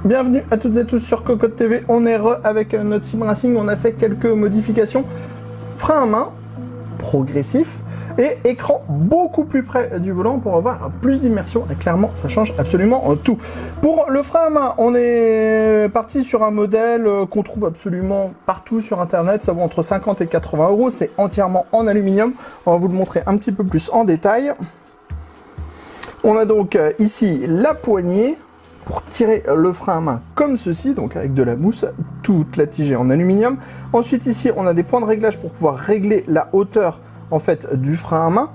bienvenue à toutes et tous sur Cocotte TV. On est avec notre sim racing, on a fait quelques modifications. Frein à main, progressif, et écran beaucoup plus près du volant pour avoir plus d'immersion. Et clairement, ça change absolument tout. Pour le frein à main, on est parti sur un modèle qu'on trouve absolument partout sur internet. Ça vaut entre 50 et 80 euros. C'est entièrement en aluminium. On va vous le montrer un petit peu plus en détail. On a donc ici la poignée pour tirer le frein à main comme ceci, donc avec de la mousse, toute la tige est en aluminium. Ensuite ici on a des points de réglage pour pouvoir régler la hauteur en fait du frein à main.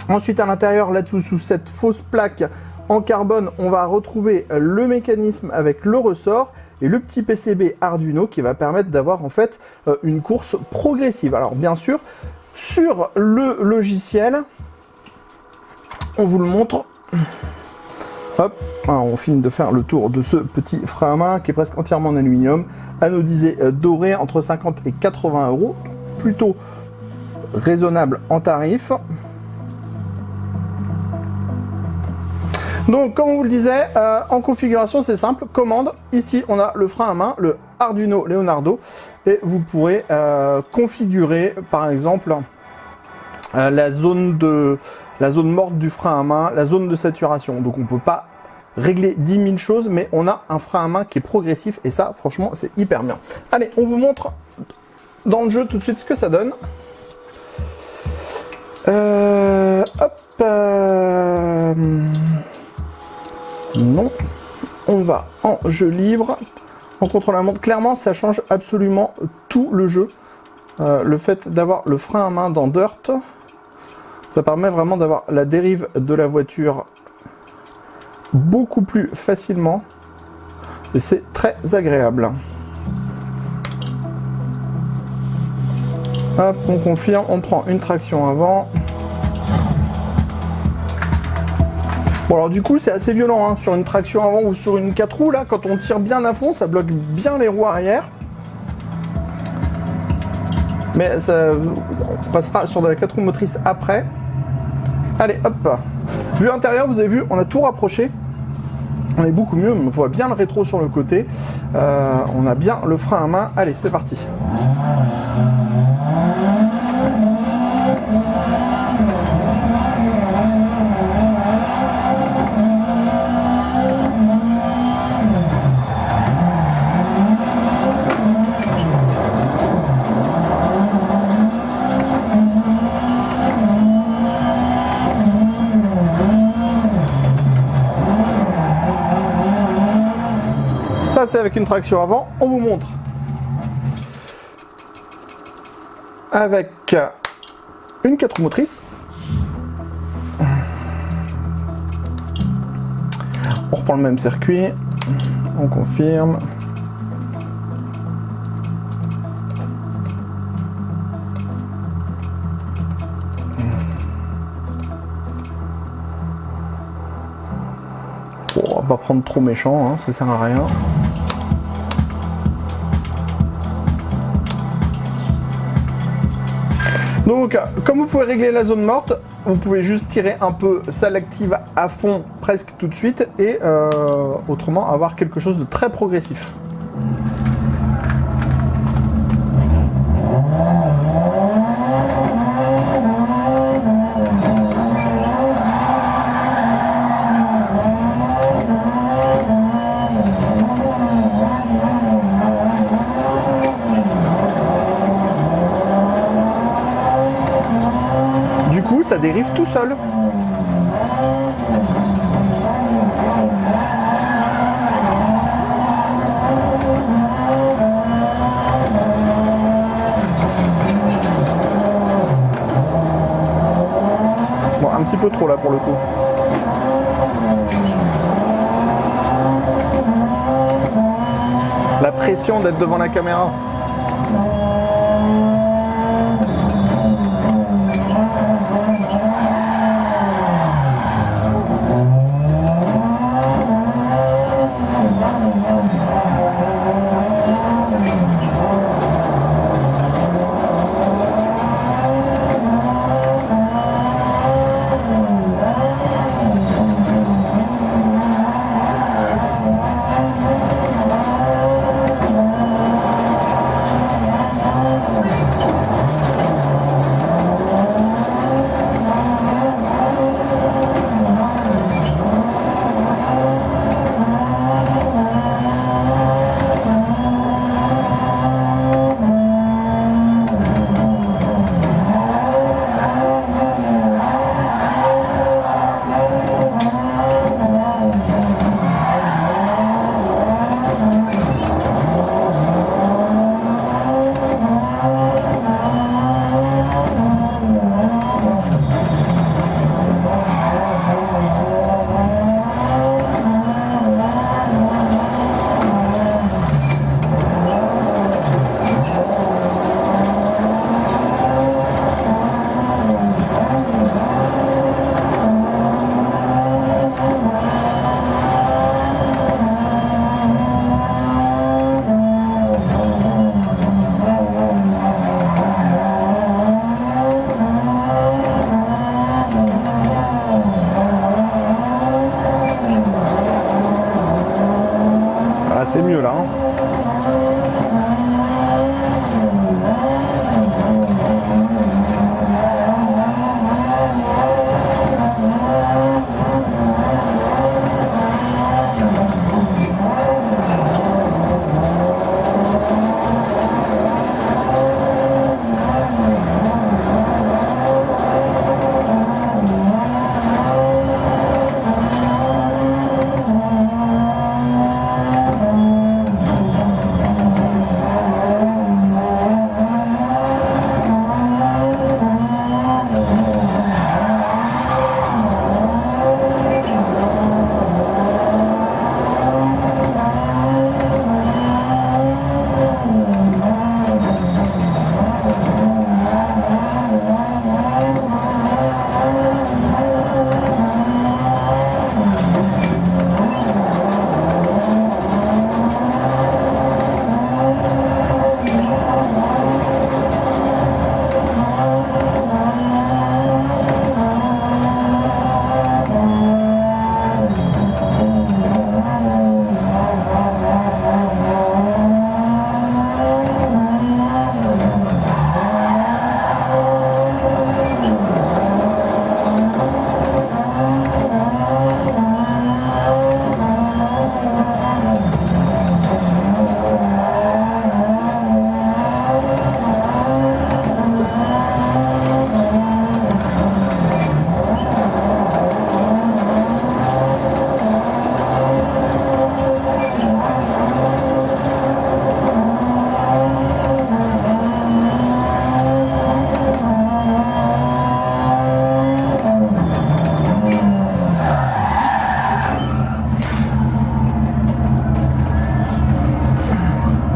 Ensuite à l'intérieur là-dessous, sous cette fausse plaque en carbone, on va retrouver le mécanisme avec le ressort et le petit PCB Arduino qui va permettre d'avoir en fait une course progressive. Alors bien sûr, sur le logiciel, on vous le montre. Hop, alors on finit de faire le tour de ce petit frein à main qui est presque entièrement en aluminium, anodisé doré, entre 50 et 80 euros, plutôt raisonnable en tarif. Donc comme on vous le disait, en configuration c'est simple, commande, ici on a le frein à main, le Arduino Leonardo, et vous pourrez configurer par exemple la zone morte du frein à main, la zone de saturation. Donc on ne peut pas régler 10 000 choses, mais on a un frein à main qui est progressif et ça franchement c'est hyper bien. Allez, on vous montre dans le jeu tout de suite ce que ça donne. Non, on va en jeu libre, en contrôle à montre. Clairement ça change absolument tout le jeu. Le fait d'avoir le frein à main dans Dirt, ça permet vraiment d'avoir la dérive de la voiture beaucoup plus facilement et c'est très agréable. Hop, on confirme, on prend une traction avant. Bon alors du coup c'est assez violent hein, sur une traction avant ou sur une 4 roues là, quand on tire bien à fond ça bloque bien les roues arrière. Mais ça, on passera sur de la 4 roues motrices après. Allez, hop. Vue intérieure, vous avez vu, on a tout rapproché. On est beaucoup mieux, on voit bien le rétro sur le côté. On a bien le frein à main. Allez, c'est parti. Ça c'est avec une traction avant, on vous montre avec une 4 roues motrices. On reprend le même circuit, on confirme. Bon, on va pas prendre trop méchant, hein, ça sert à rien. Donc, comme vous pouvez régler la zone morte, vous pouvez juste tirer un peu, ça l'active à fond presque tout de suite et autrement avoir quelque chose de très progressif. Ça dérive tout seul. Bon, un petit peu trop là pour le coup. La pression d'être devant la caméra.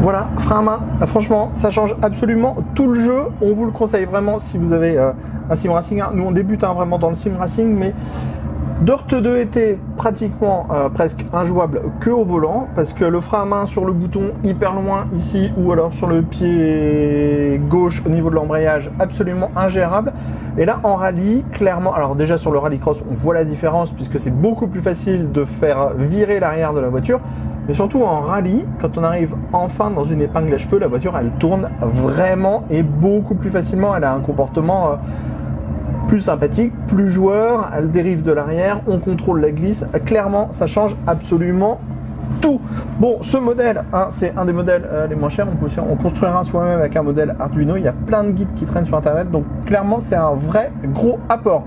Voilà, frein à main, franchement, ça change absolument tout le jeu. On vous le conseille vraiment si vous avez un sim racing. Nous, on débute vraiment dans le sim racing, mais Dirt 2 était pratiquement presque injouable que au volant, parce que le frein à main sur le bouton hyper loin ici, ou alors sur le pied gauche au niveau de l'embrayage, absolument ingérable. Et là, en rallye, clairement, alors déjà sur le rallycross, on voit la différence, puisque c'est beaucoup plus facile de faire virer l'arrière de la voiture. Mais surtout en rallye, quand on arrive enfin dans une épingle à cheveux, la voiture elle tourne vraiment et beaucoup plus facilement. Elle a un comportement plus sympathique, plus joueur, elle dérive de l'arrière, on contrôle la glisse. Clairement, ça change absolument tout. Bon, ce modèle, hein, c'est un des modèles les moins chers. On construira soi-même avec un modèle Arduino. Il y a plein de guides qui traînent sur Internet. Donc clairement, c'est un vrai gros apport.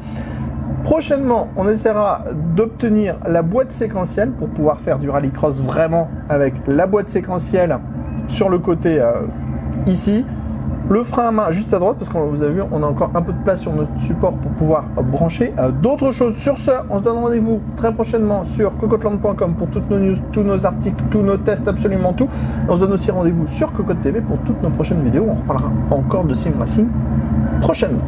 Prochainement, on essaiera d'obtenir la boîte séquentielle pour pouvoir faire du rallycross vraiment avec la boîte séquentielle sur le côté ici. Le frein à main juste à droite, parce que vous avez vu, on a encore un peu de place sur notre support pour pouvoir brancher d'autres choses. Sur ce, on se donne rendez-vous très prochainement sur cocotland.com pour toutes nos news, tous nos articles, tous nos tests, absolument tout. On se donne aussi rendez-vous sur Cocotte TV pour toutes nos prochaines vidéos. On reparlera encore de sim racing prochainement.